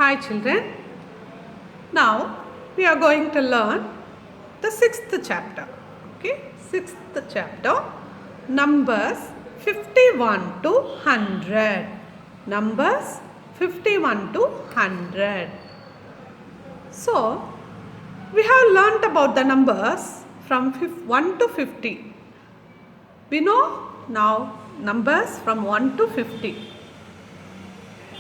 Hi children. Now we are going to learn the sixth chapter. Okay, sixth chapter, numbers 51 to 100. Numbers 51 to 100. So we have learnt about the numbers from 1 to 50. We know now numbers from 1 to 50.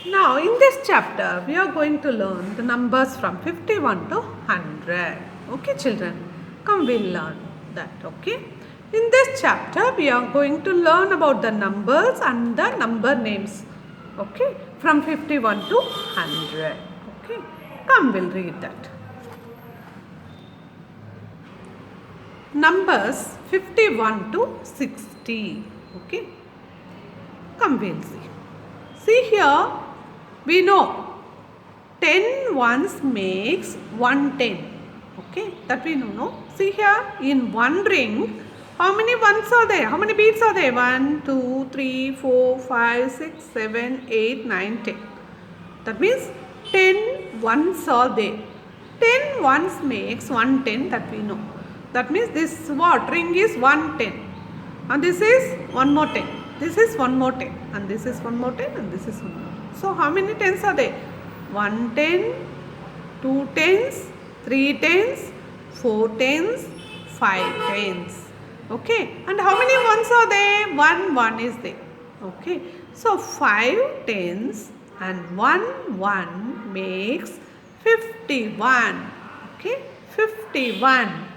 Now in this chapter we are going to learn the numbers from 51 to 100. Okay children, come we'll learn that. Okay. In this chapter we are going to learn about the numbers and the number names. Okay, from 51 to 100. Okay, come we'll read that. Numbers 51 to 60. Okay, come we'll see. See here, we know 10 ones makes 110. Okay, that we know, no? See here, in one ring, how many ones are there? How many beads are there? 1, 2, 3, 4, 5, 6, 7, 8, 9, 10. That means 10 ones are there. 10 ones makes 110, that we know. That means this what? Ring is 110. And this is one more 10. This is one more 10. And this is one more 10. And this is one more 10. So how many tens are there? 1 10, 2 tens, 3 tens, 4 tens, 5 tens. Okay. And how many ones are there? 1 is there. Okay. So 5 tens and 1 makes 51. Okay. 51.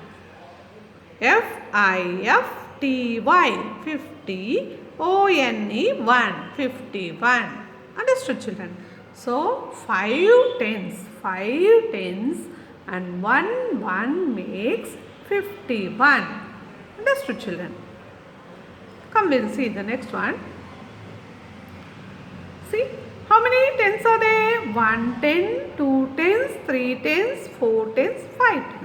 Fifty, 50, ONE, 1, 51. Understood children? So 5 tens and 1 makes 51. Understood children? Come we'll see the next one. See how many tens are there? 1 10, 2 tens, 3 tens, 4 tens, 5 tens.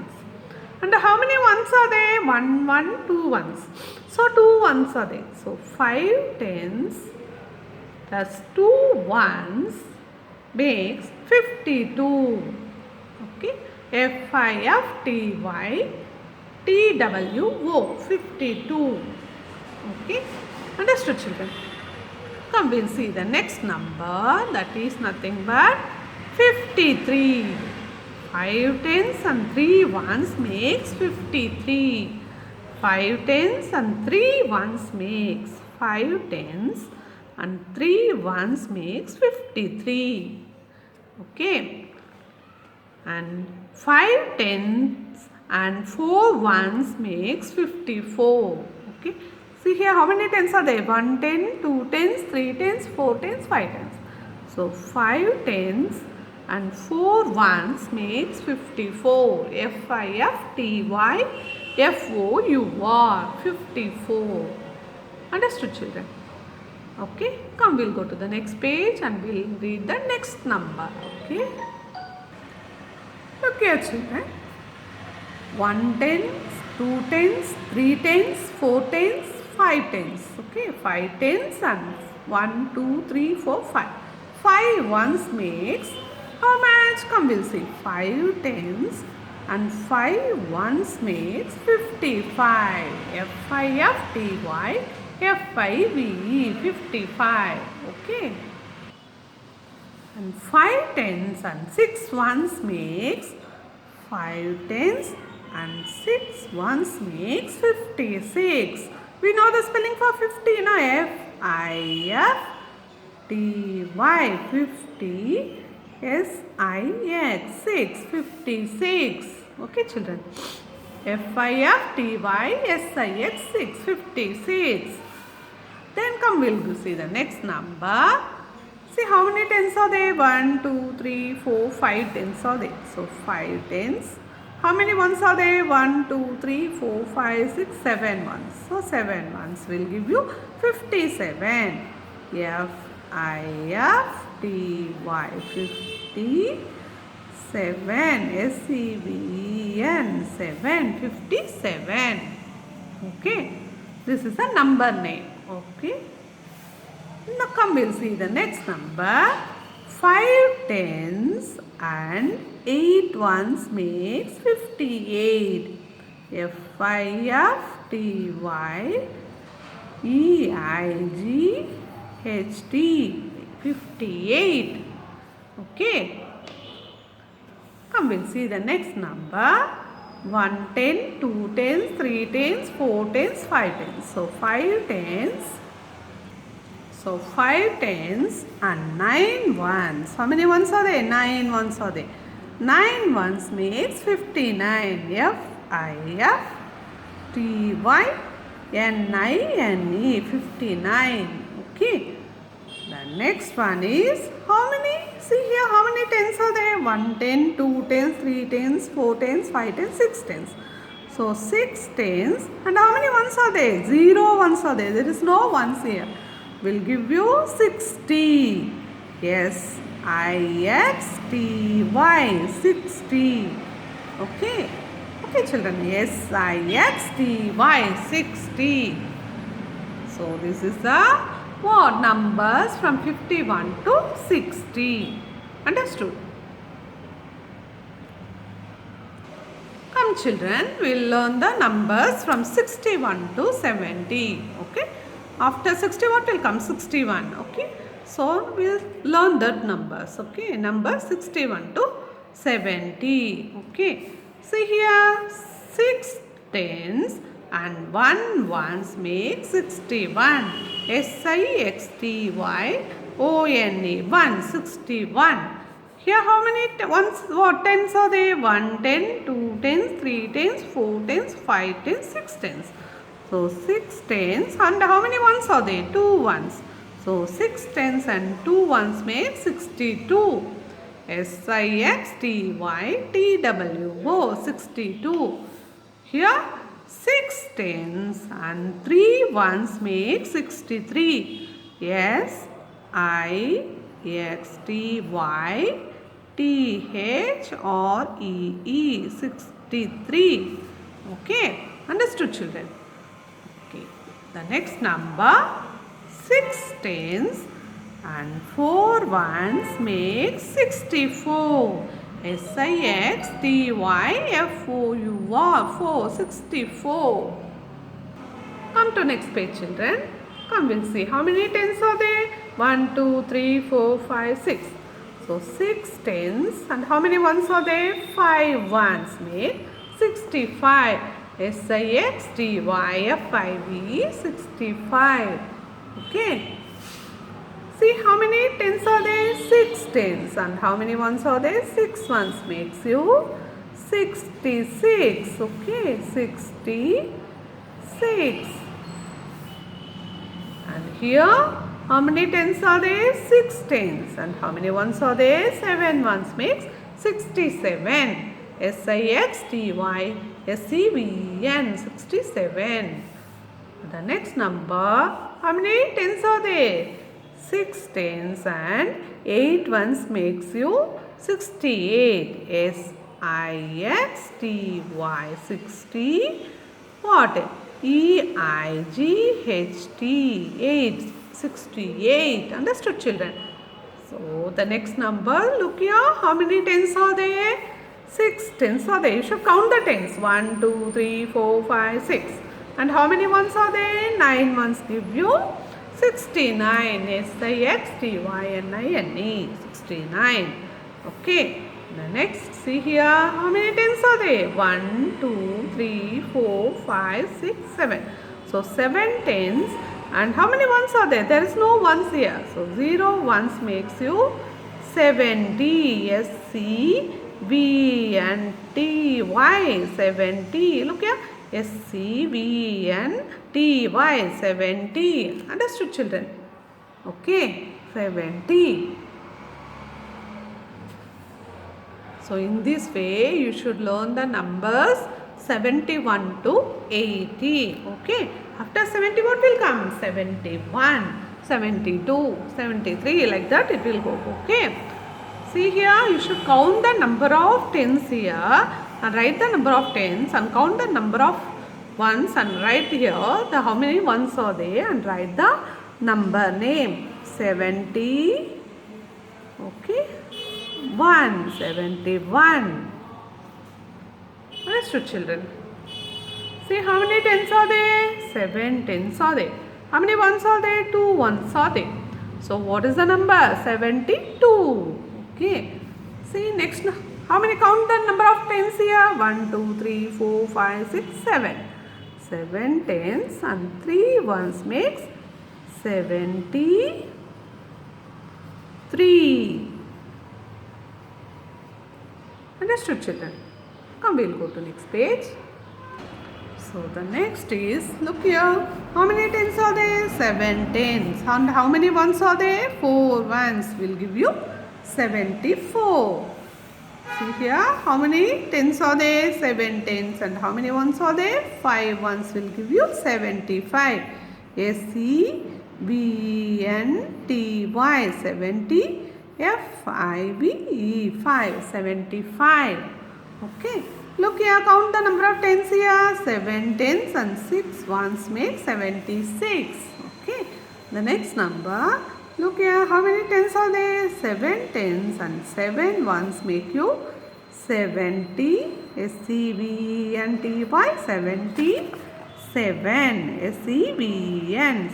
And how many ones are there? 1, 2 ones. So 2 ones are there. So 5 tens plus 2 ones makes 52. Okay. FIFTY, 52. Okay. Understood children? Come we'll see the next number, that is nothing but 53. 5 tens and 3 ones makes 53. 5 tens and 3 ones makes 5 tens and 3 ones makes 53. Okay. And 5 tens and 4 ones makes 54. Okay. See here how many tens are there? 1 10, 2 tens, 3 tens, 4 tens, 5 tens. So 5 tens and 4 ones makes 54. FIFTYFOUR, 54. Understood children? Okay, come we'll go to the next page and we'll read the next number. Okay. Look here children. 1 tens, 2 tens, 3 tens, 4 tens, 5 tens. Okay, 5 tens and 1, 2, 3, 4, 5. 5 ones makes how much? Come we'll see. 5 tens and 5 ones makes 55. FIFTYFIVE, 55. Okay. And 5 tens and 6 ones makes 5 tens and 6 ones makes 56. We know the spelling for 50, no? FIFTY, 50. SIX, 56. Okay children? FIFTYSIX, 6, 56. Then come we'll see the next number. See how many tens are there? 1, 2, 3, 4, 5 tens are there. So 5 tens. How many ones are there? 1, 2, 3, 4, 5, 6, 7 ones. So 7 ones will give you 57. FIFTY, 57. SEVEN, 7, 57. Okay. This is a number name. Okay. Now come we'll see the next number. 5 tens and 8 ones makes 58. FIFTYEIGHT 58. Okay. Come, we'll see the next number. 1 10, 2 tens, 3 tens, 4 tens, 5 tens. So 5 tens. So 5 tens and 9 ones. How many ones are there? 9 ones are there. 9 ones makes 59. FIFTYNINE 59. Okay. The next one is how many? See here, how many tens are there? 1 10, 2 tens, 3 tens, 4 tens, 5 tens, 6 tens. So 6 tens and how many ones are there? 0 ones are there. There is no ones here. We'll give you 60. Yes, IXTY 60. Okay. Okay, children. Yes, IXTY 60. So this is the what numbers from 51 to 60. Understood? Come, children, we'll learn the numbers from 61 to 70. Okay. After 61 will come 61. Okay. So we'll learn that numbers. Okay. Number 61 to 70. Okay. See here, 6 tens and 1 ones make 61. SIXTY ONE 161. Here how many ones, what tens are there? 1 10, 2 tens, 3 tens, 4 tens, 5 tens, 6 tens. So 6 tens and how many ones are there? 2 ones. So 6 tens and 2 ones make 62. SIXTYTWO 62. Here 6 tens and 3 ones make 63. Yes, IXTYTHREE 63. Okay, understood, children? Okay, the next number 6 tens and 4 ones make 64. SIXTYFOUR 64. Come to next page, children. Come, we'll see how many tens are there. 1, 2, 3, 4, 5, 6. So 6 tens and how many ones are there? 5 ones make 65. SIXTYFIVE 65. Okay. See how many tens are there? 6 tens. And how many ones are there? 6 ones makes you 66. Okay, 66. And here, how many tens are there? 6 tens. And how many ones are there? 7 ones makes 67. SIXTYSEVEN 67. The next number, how many tens are there? 6 tens and 8 ones makes you 68. SIXTY 60. What? EIGHT 8. 68. Understood, children? So the next number, look here. How many tens are there? 6 tens are there. You should count the tens. 1, 2, 3, 4, 5, 6. And how many ones are there? 9 ones give you 69. SIXTYNINE 69. Okay. The next, see here, how many tens are there? 1, 2, 3, 4, 5, 6, 7. So 7 tens. And how many ones are there? There is no ones here. So 0 ones makes you 70. SCVNTY 70. Look here. SCVNTY 70. Understood, children? Okay. 70. So in this way, you should learn the numbers 71 to 80. Okay. After 70, what will come? 71, 72, 73. Like that it will go. Okay. See here, you should count the number of tens here and write the number of tens and count the number of ones and write here the how many ones are there and write the number name. 70, Okay, 171. Understood, children? See how many tens are there? 7 tens are there. How many ones are there? 2 ones are there. So what is the number? 72. Okay. See next. How many count the number of tens here? 1, 2, 3, 4, 5, 6, 7. 7 tens and 3 ones makes 73. Understood, children? Come, we'll go to next page. So the next is, look here, how many tens are there? 7 tens. And how many ones are there? 4 ones will give you 74. See here, how many tens are there? 7 tens. And how many ones are there? 5 ones will give you 75. SEVENTY, 70, FIVE, 5, 75. Okay. Look here, count the number of tens here. 7 tens and 6 ones make 76. Okay. The next number, look here, how many tens are there? 7 tens and 7 ones make you 70. SEVENTY, 77. SEVEN,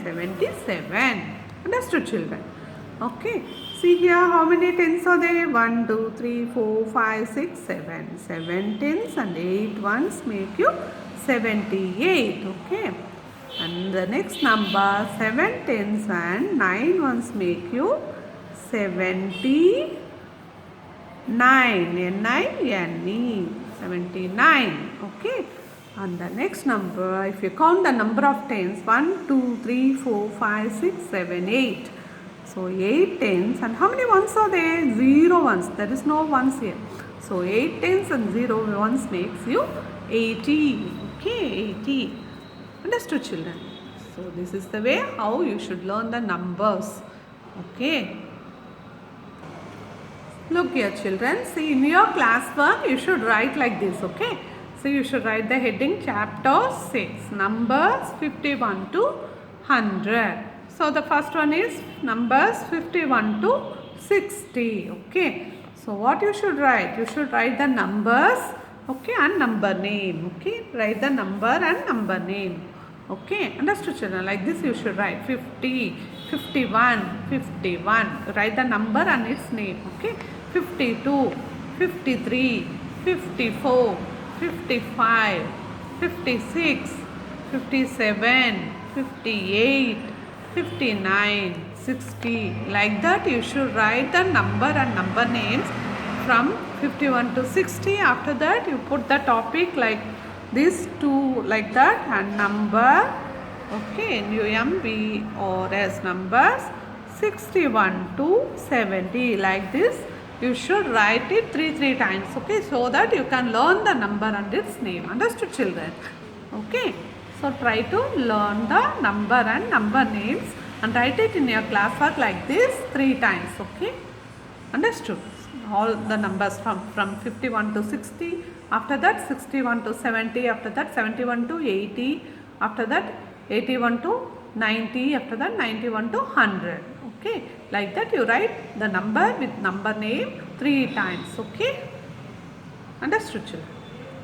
77. Understood, children? Okay. See here, how many tens are there? 1, 2, 3, 4, 5, 6, 7. 7 tens and 8 ones make you 78. Okay. And the next number, 7 tens and 9 ones make you 79. N-I-N-E. 79. Okay. And the next number, if you count the number of tens, 1, 2, 3, 4, 5, 6, 7, 8. So 8 tens and how many ones are there? 0 ones. There is no ones here. So 8 tens and 0 ones makes you 80. Okay, 80. Understood, children? So this is the way how you should learn the numbers. Okay. Look here, children. See, in your classwork you should write like this. Okay. So you should write the heading chapter 6, numbers 51 to 100. So the first one is numbers 51 to 60. Okay. So what you should write? You should write the numbers, okay, and number name. Okay. Write the number and number name. Okay. Understood, children? Like this you should write 50, 51, 51. Write the number and its name. Okay. 52, 53, 54, 55, 56, 57, 58, 59, 60. Like that you should write the number and number names from 51 to 60. After that you put the topic like this two like that and number, okay, NUMBRS numbers 61 to 70 like this. You should write it three times, okay, so that you can learn the number and its name. Understood, children? Okay. So try to learn the number and number names and write it in your classwork like this 3 times. Okay. Understood? All the numbers from 51 to 60. After that 61 to 70. After that 71 to 80. After that 81 to 90. After that 91 to 100. Okay. Like that you write the number with number name 3 times. Okay. Understood, children?